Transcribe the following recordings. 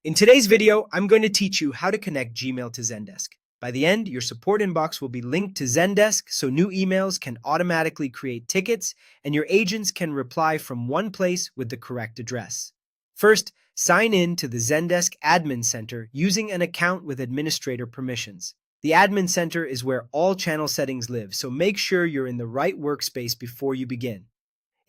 In today's video, I'm going to teach you how to connect Gmail to Zendesk. By the end, your support inbox will be linked to Zendesk so new emails can automatically create tickets and your agents can reply from one place with the correct address. First, sign in to the Zendesk Admin Center using an account with administrator permissions. The Admin Center is where all channel settings live, so make sure you're in the right workspace before you begin.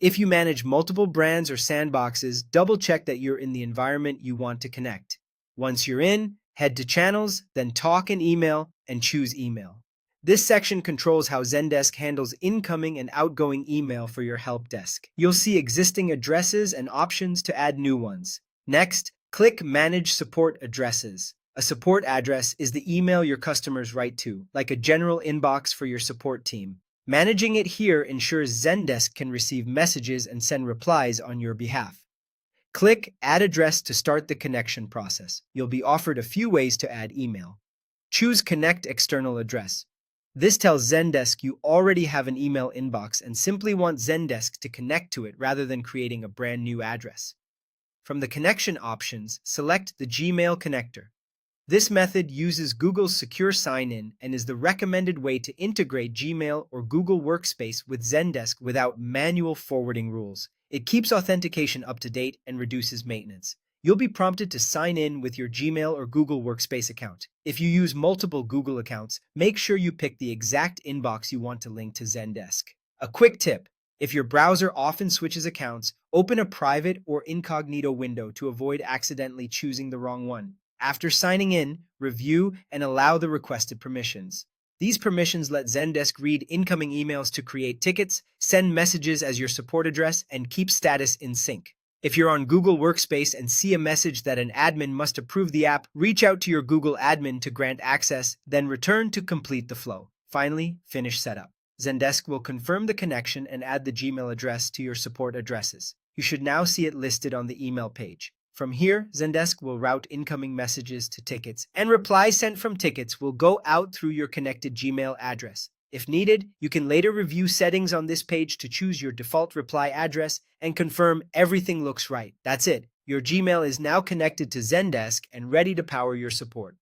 If you manage multiple brands or sandboxes, double-check that you're in the environment you want to connect. Once you're in, head to Channels, then Talk and Email, and choose Email. This section controls how Zendesk handles incoming and outgoing email for your help desk. You'll see existing addresses and options to add new ones. Next, click Manage Support Addresses. A support address is the email your customers write to, like a general inbox for your support team. Managing it here ensures Zendesk can receive messages and send replies on your behalf. Click Add Address to start the connection process. You'll be offered a few ways to add email. Choose Connect External Address. This tells Zendesk you already have an email inbox and simply want Zendesk to connect to it rather than creating a brand new address. From the connection options, select the Gmail connector. This method uses Google's secure sign-in and is the recommended way to integrate Gmail or Google Workspace with Zendesk without manual forwarding rules. It keeps authentication up to date and reduces maintenance. You'll be prompted to sign in with your Gmail or Google Workspace account. If you use multiple Google accounts, make sure you pick the exact inbox you want to link to Zendesk. A quick tip: if your browser often switches accounts, open a private or incognito window to avoid accidentally choosing the wrong one. After signing in, review and allow the requested permissions. These permissions let Zendesk read incoming emails to create tickets, send messages as your support address, and keep status in sync. If you're on Google Workspace and see a message that an admin must approve the app, reach out to your Google admin to grant access, then return to complete the flow. Finally, finish setup. Zendesk will confirm the connection and add the Gmail address to your support addresses. You should now see it listed on the email page. From here, Zendesk will route incoming messages to tickets, and replies sent from tickets will go out through your connected Gmail address. If needed, you can later review settings on this page to choose your default reply address and confirm everything looks right. That's it. Your Gmail is now connected to Zendesk and ready to power your support.